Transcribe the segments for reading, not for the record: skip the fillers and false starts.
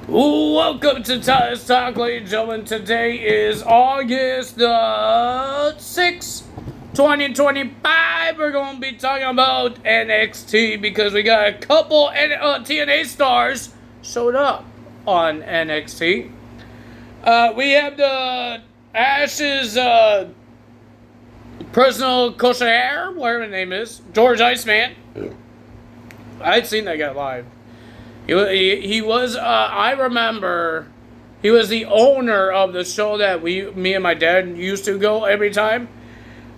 Welcome to Titus Talk, ladies and gentlemen. Today is August the 6th, 2025. We're going to be talking about NXT because we got a couple TNA stars showed up on NXT. We have the Ash's personal kosher, whatever his name is, George Iceman. I'd seen that guy live. He was, I remember, he was the owner of the show that me and my dad used to go every time.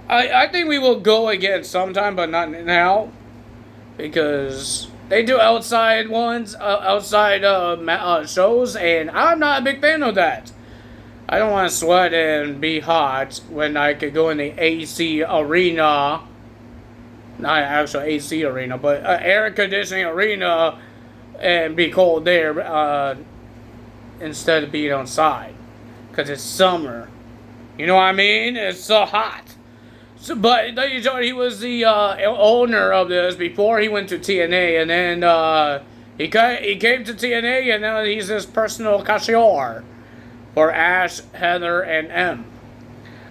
I think we will go again sometime, but not now. Because they do outside ones, outside shows, and I'm not a big fan of that. I don't want to sweat and be hot when I could go in the AC arena. Not an actual AC arena, but air conditioning arena and be cold there instead of being outside. Because it's summer. You know what I mean? It's so hot. So, but he was the owner of this before he went to TNA. And then he came to TNA and now he's his personal cashier for Ash, Heather, and M.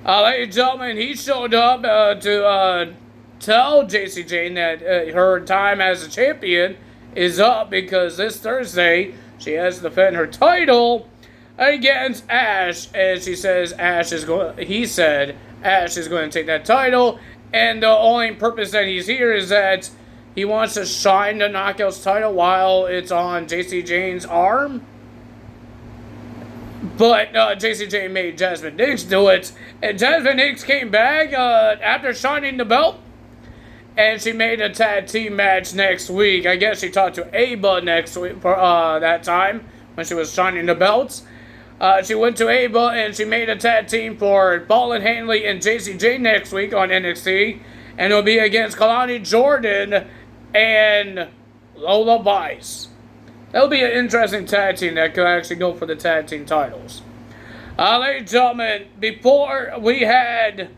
Ladies and gentlemen, he showed up to tell JC Jane that her time as a champion is up because this Thursday she has to defend her title against Ash, and he said Ash is going to take that title, and the only purpose that he's here is that he wants to shine the Knockouts title while it's on JC Jane's arm. But JC Jane made Jasmine Nix do it, and Jasmine Nix came back after shining the belt. And she made a tag team match next week. I guess she talked to Ava next week for that time when she was shining the belts. She went to Ava and she made a tag team for Ballin Hanley and JCJ next week on NXT. And it'll be against Kalani Jordan and Lola Vice. That'll be an interesting tag team that could actually go for the tag team titles. Ladies and gentlemen, before we had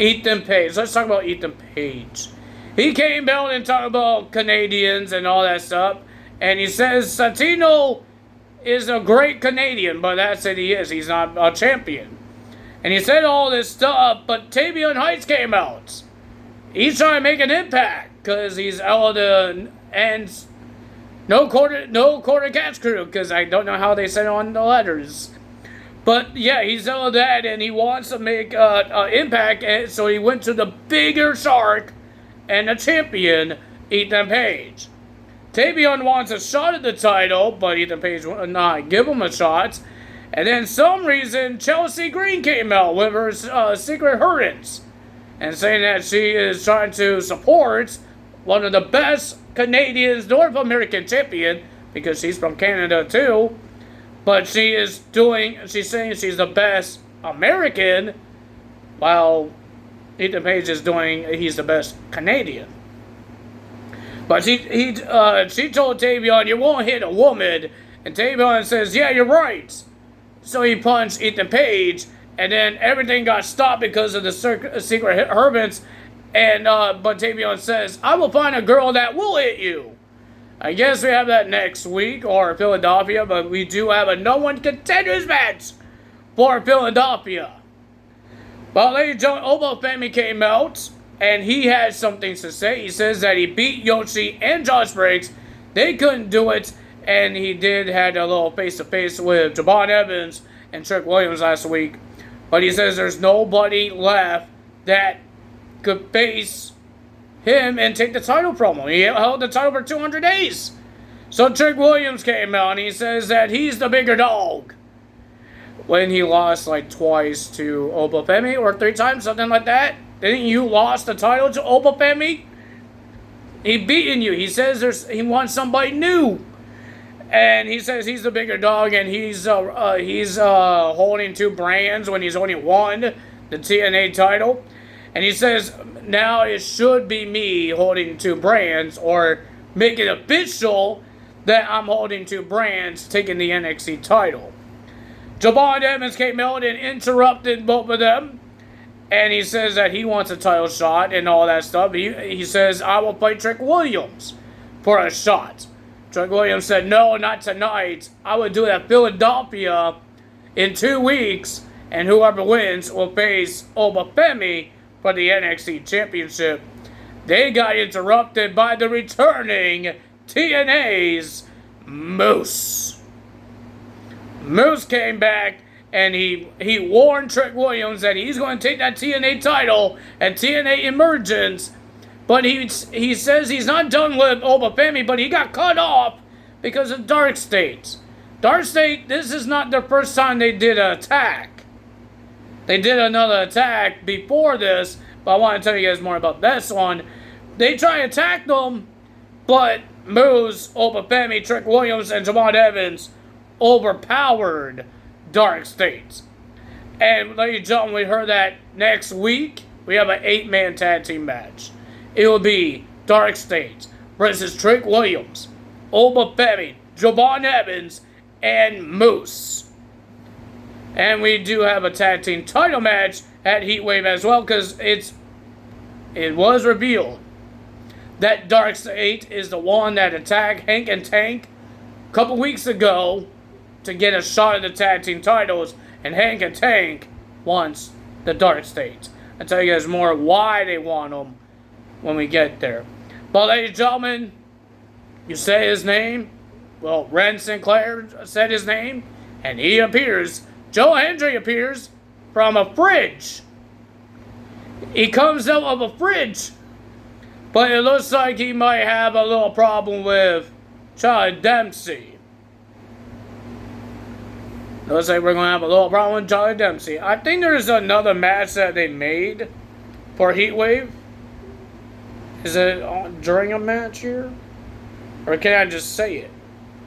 Ethan Page. Let's talk about Ethan Page. He came out and talked about Canadians and all that stuff. And he says Santino is a great Canadian, but that's it he is. He's not a champion. And he said all this stuff, but Tavion Heights came out. He's trying to make an impact because he's out of the ends. No quarter catch crew because I don't know how they said on the letters. But yeah, he's all that, and he wants to make an impact, and so he went to the bigger shark and the champion, Ethan Page. Tavion wants a shot at the title, but Ethan Page will not give him a shot. And then some reason, Chelsea Green came out with her secret hurricane and saying that she is trying to support one of the best Canadians, North American champion, because she's from Canada too. But she's saying she's the best American, while Ethan Page is he's the best Canadian. But she told Tavion, you won't hit a woman. And Tavion says, yeah, you're right. So he punched Ethan Page, and then everything got stopped because of the secret hurricanes. And, but Tavion says, I will find a girl that will hit you. I guess we have that next week, or Philadelphia, but we do have a no one contenders match for Philadelphia. But ladies and gentlemen, Obafemi came out, and he had something to say. He says that he beat Yoshi and Josh Briggs. They couldn't do it, and he had a little face-to-face with Javon Evans and Trick Williams last week. But he says there's nobody left that could face him and take the title from him. He held the title for 200 days. So Trick Williams came out and he says that he's the bigger dog. When he lost like twice to Obafemi, or 3 times, something like that. Didn't you lost the title to Obafemi? He beaten you. He says he wants somebody new. And he says he's the bigger dog, and he's holding 2 brands when he's only won the TNA title. And he says now it should be me holding 2 brands, or make it official that I'm holding 2 brands, taking the NXT title. Javon Evans came out and interrupted both of them. And he says that he wants a title shot and all that stuff. He says, I will fight Trick Williams for a shot. Trick Williams said, no, not tonight. I would do it at Philadelphia in 2 weeks, and whoever wins will face Obafemi for the NXT Championship. They got interrupted by the returning TNA's Moose. Moose came back, and he warned Trick Williams that he's going to take that TNA title at TNA Emergence. But he says he's not done with Obafemi, but he got cut off because of Dark State. Dark State, this is not the first time they did an attack. They did another attack before this, but I want to tell you guys more about this one. They try to attack them, but Moose, Obafemi, Trick Williams, and Javon Evans overpowered Dark State. And ladies and gentlemen, we heard that next week we have an 8-man tag team match. It will be Dark State versus Trick Williams, Obafemi, Javon Evans, and Moose. And we do have a tag team title match at Heatwave as well, because it was revealed that Dark State is the one that attacked Hank and Tank a couple weeks ago to get a shot at the tag team titles, and Hank and Tank wants the Dark State. I'll tell you guys more why they want them when we get there. But ladies and gentlemen, you say his name. Well, Ren Sinclair said his name, and he appears. Joe Hendry appears from a fridge. He comes out of a fridge, but it looks like he might have a little problem with Charlie Dempsey. Looks like we're going to have a little problem with Charlie Dempsey. I think there's another match that they made for Heatwave. Is it during a match here? Or can I just say it?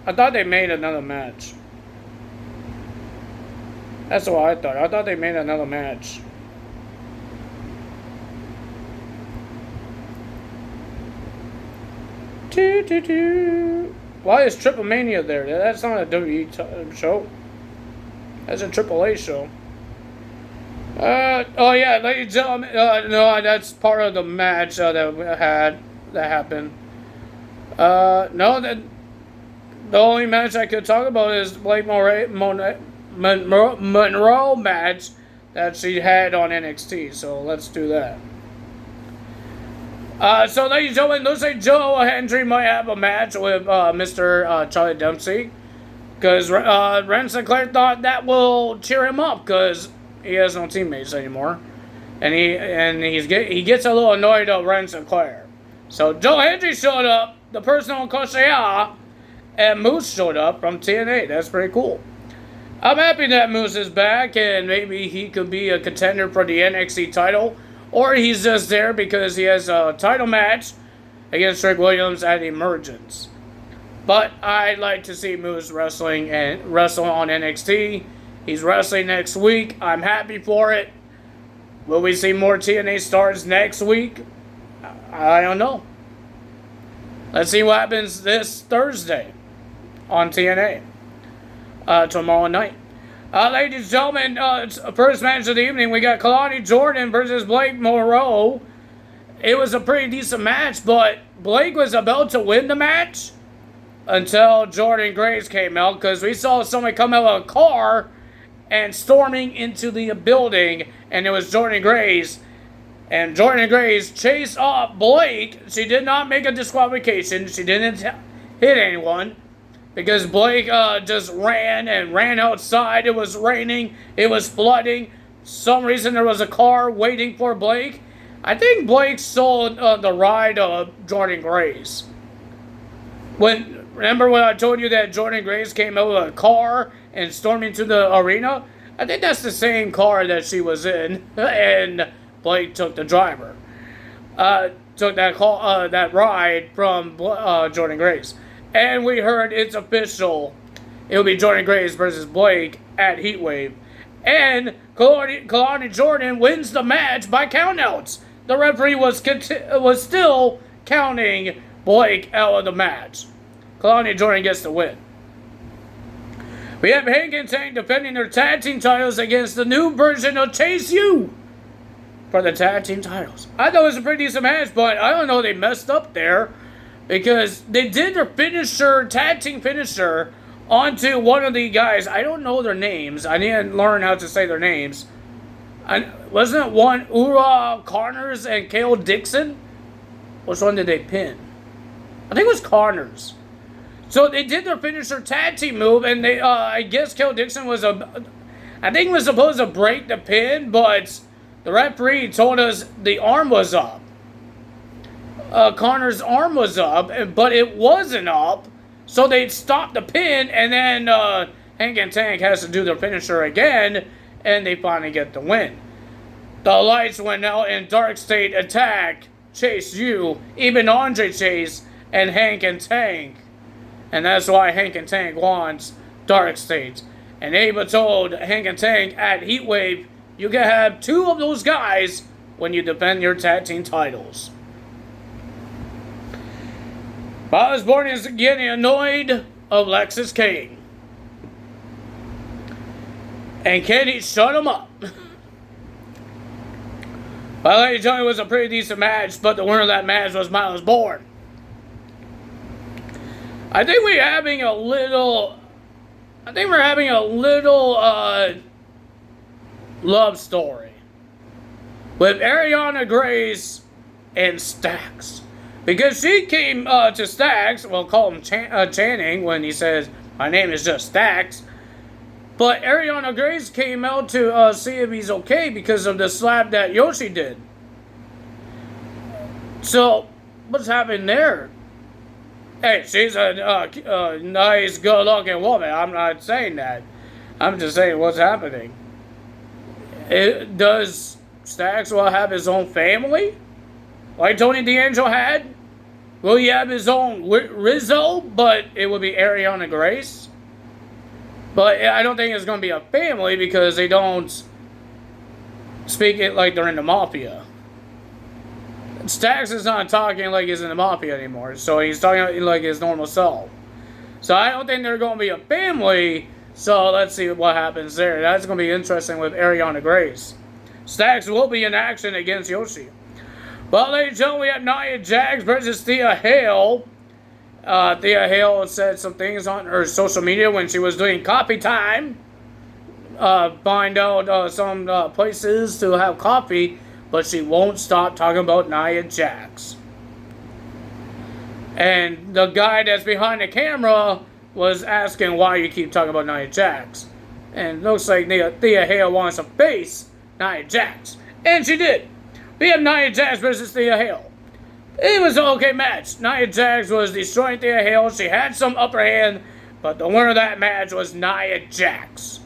I thought they made another match. That's what I thought. I thought they made another match. Why is Triple Mania there? That's not a WWE show. That's a AAA show. Oh yeah, ladies and gentlemen. No, that's part of the match that happened. No, the only match I could talk about is Blake Monroe match that she had on NXT. So let's do that. So ladies and gentlemen, looks like Joe Hendry might have a match with Mr. Charlie Dempsey, because Ren Sinclair thought that will cheer him up because he has no teammates anymore, and he gets a little annoyed at Ren Sinclair. So Joe Hendry showed up, the personal conseiller, and Moose showed up from TNA. That's pretty cool. I'm happy that Moose is back, and maybe he could be a contender for the NXT title, or he's just there because he has a title match against Trick Williams at Emergence. But I'd like to see Moose wrestling on NXT. He's wrestling next week. I'm happy for it. Will we see more TNA stars next week? I don't know. Let's see what happens this Thursday on TNA. Tomorrow night. Ladies and gentlemen, first match of the evening, we got Kalani Jordan versus Blake Monroe. It was a pretty decent match, but Blake was about to win the match until Jordan Grace came out, because we saw somebody come out of a car and storming into the building, and it was Jordan Grace. And Jordan Grace chased off Blake. She did not make a disqualification. She didn't hit anyone, because Blake just ran outside. It was raining. It was flooding. For some reason there was a car waiting for Blake. I think Blake sold the ride of Jordan Grace. Remember when I told you that Jordan Grace came out of a car and stormed into the arena? I think that's the same car that she was in, and Blake took the driver. Took that ride from Jordan Grace. And we heard it's official. It'll be Jordan Grace versus Blake at Heatwave. And Kalani Jordan wins the match by countouts. The referee was still counting Blake out of the match. Kalani Jordan gets the win. We have Hank and Tank defending their tag team titles against the new version of Chase U for the tag team titles. I thought it was a pretty decent match, but I don't know, they messed up there. because they did their finisher, tag team finisher, onto one of the guys. I don't know their names. I need to learn how to say their names. Wasn't it one Ura Connors and Kale Dixon? Which one did they pin? I think it was Connors. So they did their finisher tag team move, and they, I guess Kale Dixon was supposed to break the pin, but the referee told us the arm was up. Connor's arm was up, but it wasn't up, so they stopped the pin, and then Hank and Tank has to do their finisher again, and they finally get the win. The lights went out, and Dark State attack Chase U, even Andre Chase, and Hank and Tank. And that's why Hank and Tank wants Dark State. And Ava told Hank and Tank at Heatwave, you can have 2 of those guys when you defend your tag team titles. Osborne is getting annoyed of Lexis King. And Kenny shut him up. Well, ladies and gentlemen, it was a pretty decent match, but the winner of that match was Miles Bourne. I think we're having a little love story with Ariana Grace and Stax. Because she came to Stax, we'll call him Channing when he says, my name is just Stax. But Ariana Grace came out to see if he's okay because of the slap that Yoshi did. So, what's happening there? Hey, she's a nice, good-looking woman. I'm not saying that. I'm just saying what's happening. Does Stax will have his own family? Like Tony D'Angelo had? Will he have his own Rizzo, but it would be Ariana Grace? But I don't think it's going to be a family because they don't speak it like they're in the Mafia. Stax is not talking like he's in the Mafia anymore, so he's talking like his normal self. So I don't think they're going to be a family, so let's see what happens there. That's going to be interesting with Ariana Grace. Stax will be in action against Yoshi. Well, ladies and gentlemen, we have Nia Jax versus Thea Hale. Thea Hale said some things on her social media when she was doing coffee time. Find out some places to have coffee, but she won't stop talking about Nia Jax. And the guy that's behind the camera was asking why you keep talking about Nia Jax. And it looks like Thea Hale wants to face Nia Jax. And she did. We have Nia Jax versus Thea Hale. It was an okay match. Nia Jax was destroying Thea Hale. She had some upper hand, but the winner of that match was Nia Jax.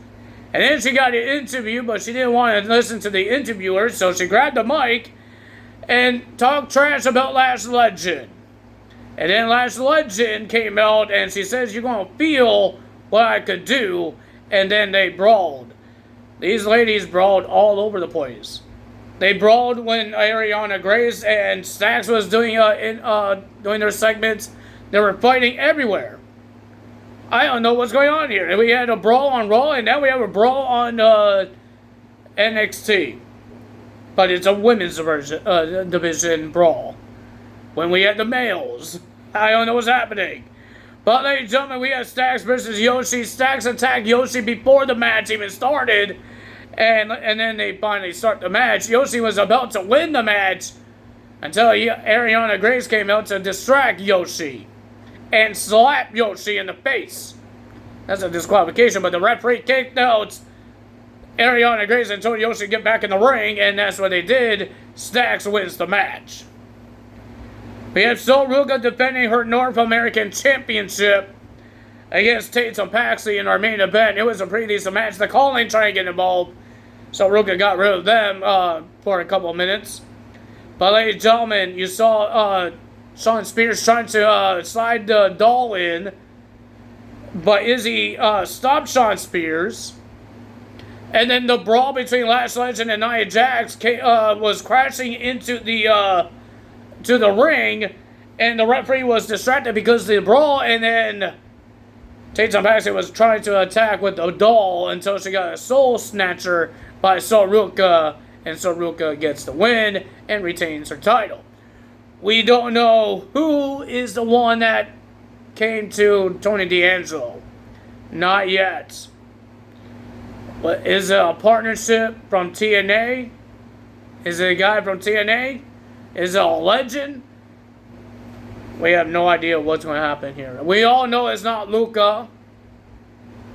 And then she got an interview, but she didn't want to listen to the interviewer, so she grabbed the mic and talked trash about Lash Legend. And then Lash Legend came out and she says, you're going to feel what I could do. And then they brawled. These ladies brawled all over the place. They brawled when Ariana Grace and Stax was doing their segments. They were fighting everywhere. I don't know what's going on here. And we had a brawl on Raw, and now we have a brawl on NXT. But it's a women's division brawl. When we had the males, I don't know what's happening. But ladies and gentlemen, we have Stax versus Yoshi. Stax attacked Yoshi before the match even started. And then they finally start the match. Yoshi was about to win the match until Ariana Grace came out to distract Yoshi and slap Yoshi in the face. That's a disqualification, but the referee kicked out Ariana Grace and told Yoshi to get back in the ring, and that's what they did. Stax wins the match. We have Soruga defending her North American Championship against Tatum Paxley in our main event. It was a pretty decent match. The calling trying to get involved. Soruga got rid of them for a couple of minutes. But ladies and gentlemen, you saw Shawn Spears trying to slide the doll in. But Izzy stopped Shawn Spears. And then the brawl between Lash Legend and Nia Jax was crashing into the to the ring. And the referee was distracted because of the brawl. And then Tatum Paxley was trying to attack with the doll until she got a soul snatcher by Soruga. And Soruga gets the win and retains her title. We don't know who is the one that came to Tony D'Angelo. Not yet. But is it a partnership from TNA? Is it a guy from TNA? Is it a legend? We have no idea what's going to happen here. We all know it's not Luca.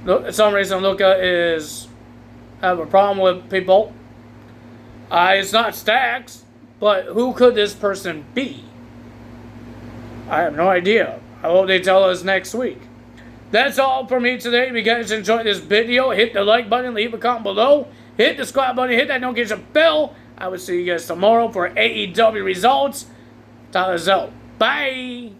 For some reason, Luca is have a problem with people. It's not Stax, but who could this person be? I have no idea. I hope they tell us next week. That's all for me today. If you guys enjoyed this video, hit the like button, leave a comment below, hit the subscribe button, hit that notification bell. I will see you guys tomorrow for AEW results. Tyler's out. Bye.